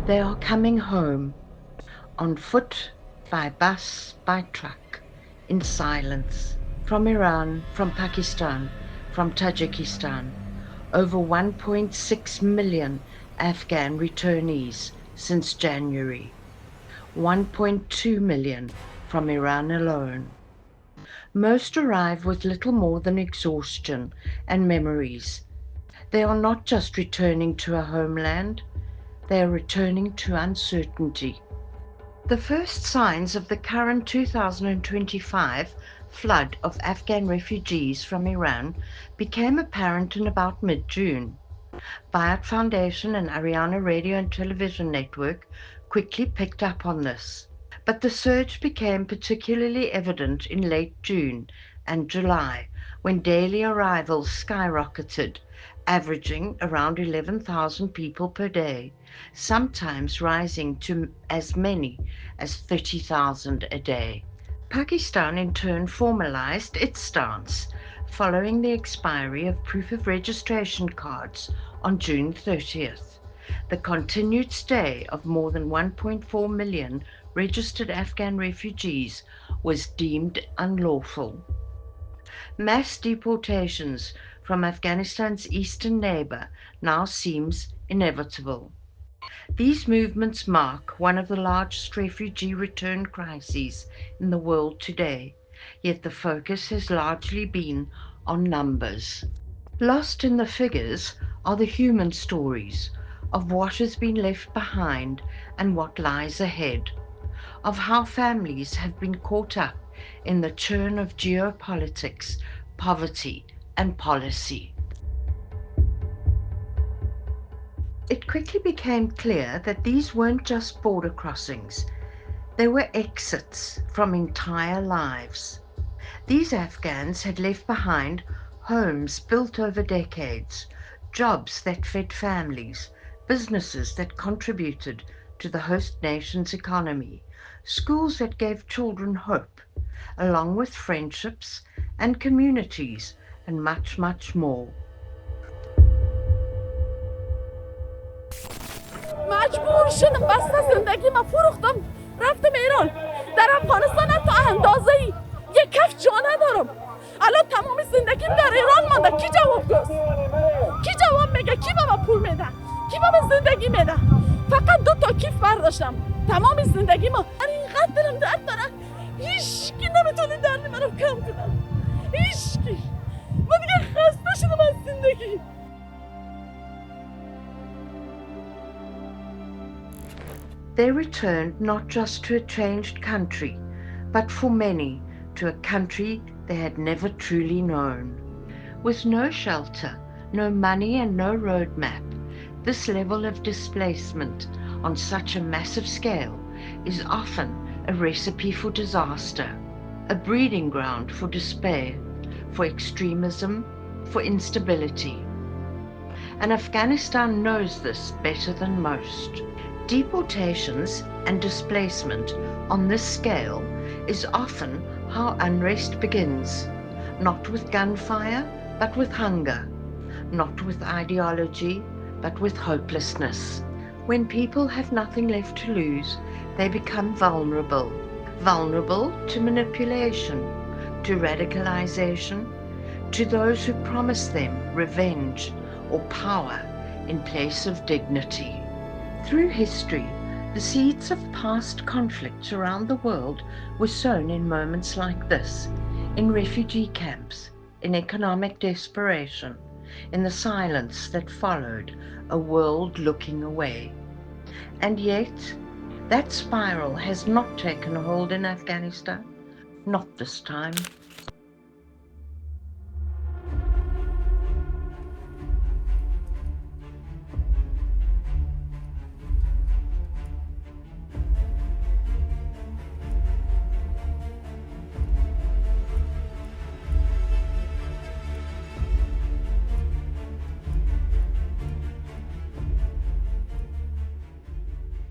They are coming home, on foot, by bus, by truck, in silence, from Iran, from Pakistan, from Tajikistan. Over 1.6 million Afghan returnees since January, 1.2 million from Iran alone. Most arrive with little more than exhaustion and memories. They are not just returning to a homeland, they are returning to uncertainty. The first signs of the current 2025 flood of Afghan refugees from Iran became apparent in about mid-June. Bayat Foundation and Ariana Radio and Television Network quickly picked up on this. But the surge became particularly evident in late June and July, when daily arrivals skyrocketed, averaging around 11,000 people per day, sometimes rising to as many as 30,000 a day. Pakistan in turn formalized its stance following the expiry of proof of registration cards on June 30th. The continued stay of more than 1.4 million registered Afghan refugees was deemed unlawful. Mass deportations from Afghanistan's eastern neighbor now seems inevitable. These movements mark one of the largest refugee return crises in the world today, yet the focus has largely been on numbers. Lost in the figures are the human stories of what has been left behind and what lies ahead, of how families have been caught up in the churn of geopolitics, poverty, and policy. It quickly became clear that these weren't just border crossings, they were exits from entire lives. These Afghans had left behind homes built over decades, jobs that fed families, businesses that contributed to the host nation's economy, schools that gave children hope, along with friendships and communities and much, much more. مجبور شدم بسته زندگی ما فروختم رفتم ایران در افغانستان تا اندازه یک کف جا ندارم الان تمام زندگیم در ایران مانده کی جواب گوست کی جواب میگه کی به من پول میده کی به من زندگی میده فقط 2 تا کیف برداشتم تمام زندگی ما اینقدر دلم درد داره هیچ کی نمیتونه درد منو کم کنه هیچ کی من دیگه خسته شدم از زندگی. They returned not just to a changed country, but for many to a country they had never truly known. With no shelter, no money and no roadmap, this level of displacement on such a massive scale is often a recipe for disaster, a breeding ground for despair, for extremism, for instability. And Afghanistan knows this better than most. Deportations and displacement on this scale is often how unrest begins, not with gunfire, but with hunger, not with ideology, but with hopelessness. When people have nothing left to lose, they become vulnerable, vulnerable to manipulation, to radicalization, to those who promise them revenge or power in place of dignity. Through history, the seeds of past conflicts around the world were sown in moments like this, in refugee camps, in economic desperation, in the silence that followed a world looking away. And yet, that spiral has not taken hold in Afghanistan, not this time.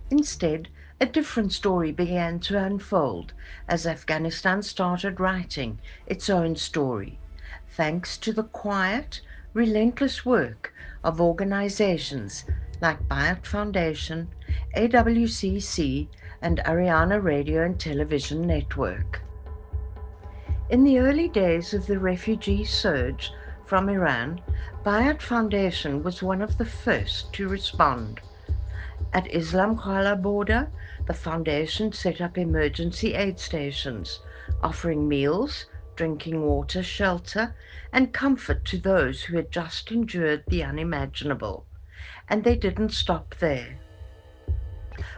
Instead, a different story began to unfold as Afghanistan started writing its own story, thanks to the quiet, relentless work of organizations like Bayat Foundation AWCC, and Ariana Radio and Television Network. In the early days of the refugee surge from Iran, Bayat Foundation was one of the first to respond. At Islam Khala border, the foundation set up emergency aid stations, offering meals, drinking water, shelter, and comfort to those who had just endured the unimaginable. And they didn't stop there.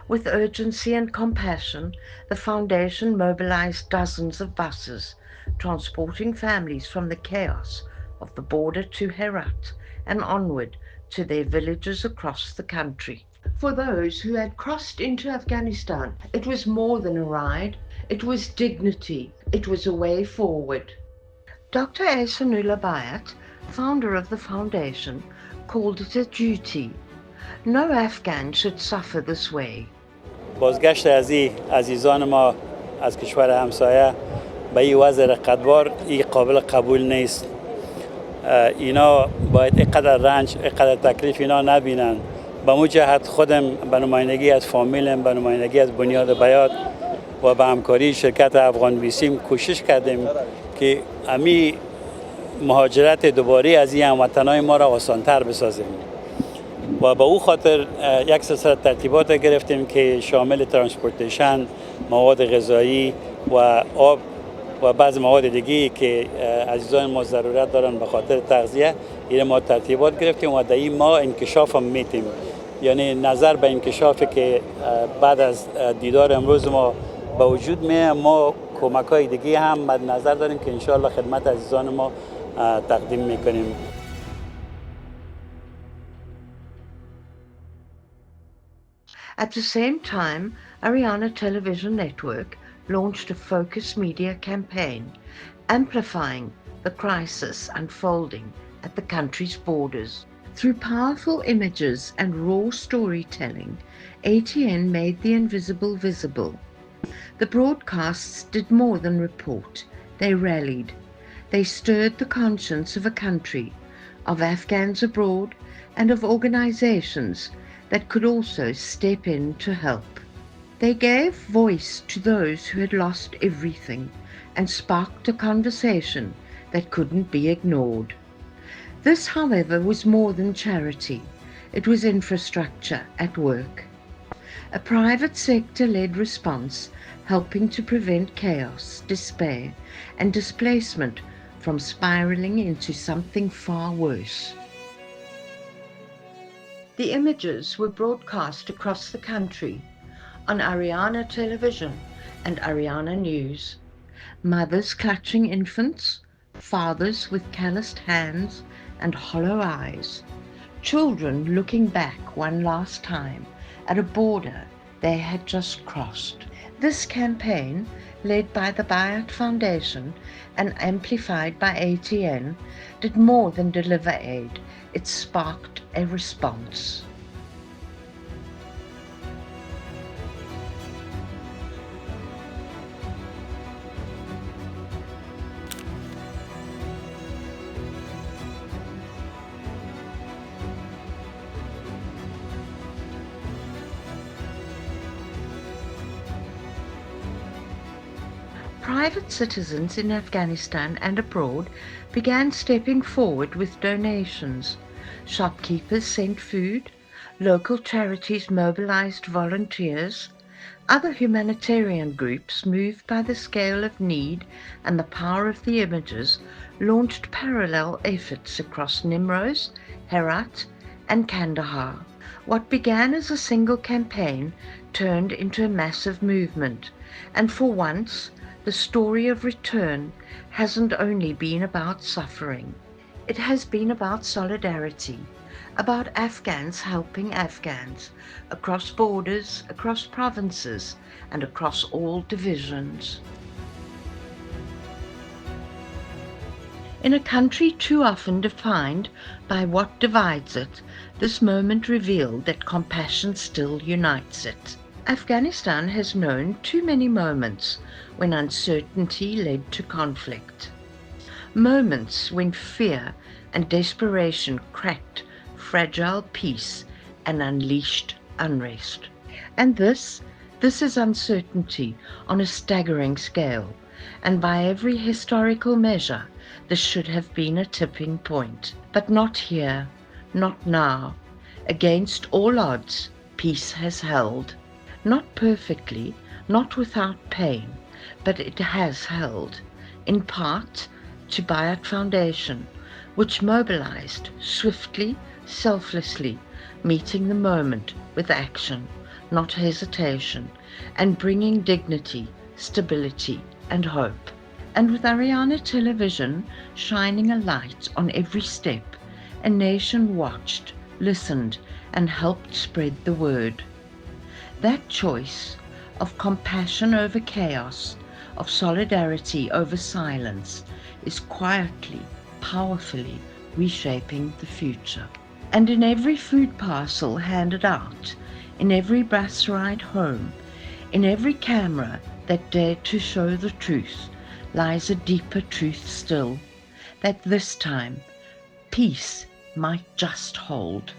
With urgency and compassion, the foundation mobilized dozens of buses, transporting families from the chaos of the border to Herat and onward to their villages across the country. For those who had crossed into Afghanistan, it was more than a ride, it was dignity, it was a way forward. Dr. Ahsanullah Bayat, founder of the foundation, called it a duty. No Afghan should suffer this way. بازگشت عزیزان ما از کشور همسایه به این وضع رقتبار این قابل قبول نیست. اینا باید اینقدر رنج، اینقدر تکلیف اینا نبینن. به مو جهت خودم به نمایندگی از فامیلم، به نمایندگی از بنیاد بیات و به همکاری شرکت افغان بیسیم کوشش کردیم که امی مهاجرت دوباره از این هموطنای ما را آسانتر بسازیم. و به او خاطر یک سلسله ترتیبات گرفتیم که شامل ترانسپورتیشن، مواد غذایی و آب و بعض مواد دیگه که عزیزان ما ضرورت دارن به خاطر تغذیه، این ما ترتیبات گرفتیم و در این ما انکشاف هم میتیم. یعنی نظر به انکشافی که بعد از دیدار امروز ما به وجود میه، ما کمک‌های دیگه هم مد نظر داریم که انشاءالله خدمت عزیزان ما تقدیم میکنیم. At the same time, Ariana Television Network launched a focused media campaign, amplifying the crisis unfolding at the country's borders. Through powerful images and raw storytelling, ATN made the invisible visible. The broadcasts did more than report. They rallied. They stirred the conscience of a country, of Afghans abroad, and of organizations that could also step in to help. They gave voice to those who had lost everything and sparked a conversation that couldn't be ignored. This, however, was more than charity. It was infrastructure at work. A private sector-led response helping to prevent chaos, despair, and displacement from spiraling into something far worse. The images were broadcast across the country on Ariana Television and Ariana News. Mothers clutching infants, fathers with calloused hands and hollow eyes, children looking back one last time at a border they had just crossed. This campaign, led by the Bayat Foundation and amplified by ATN, did more than deliver aid. It sparked a response. Private citizens in Afghanistan and abroad began stepping forward with donations. Shopkeepers sent food, local charities mobilized volunteers, other humanitarian groups, moved by the scale of need and the power of the images, launched parallel efforts across Nimroz, Herat, and Kandahar. What began as a single campaign turned into a massive movement, and for once, the story of return hasn't only been about suffering. It has been about solidarity, about Afghans helping Afghans, across borders, across provinces, and across all divisions. In a country too often defined by what divides it, this moment revealed that compassion still unites it. Afghanistan has known too many moments when uncertainty led to conflict. Moments when fear and desperation cracked fragile peace and unleashed unrest. And this is uncertainty on a staggering scale, and by every historical measure, this should have been a tipping point. But not here, not now. Against all odds, peace has held. Not perfectly, not without pain, but it has held, in part to Bayat Foundation, which mobilized swiftly, selflessly, meeting the moment with action, not hesitation, and bringing dignity, stability, and hope. And with Ariana Television shining a light on every step, a nation watched, listened, and helped spread the word. That choice of compassion over chaos, of solidarity over silence, is quietly, powerfully reshaping the future. And in every food parcel handed out, in every bus ride home, in every camera that dared to show the truth, lies a deeper truth still, that this time peace might just hold.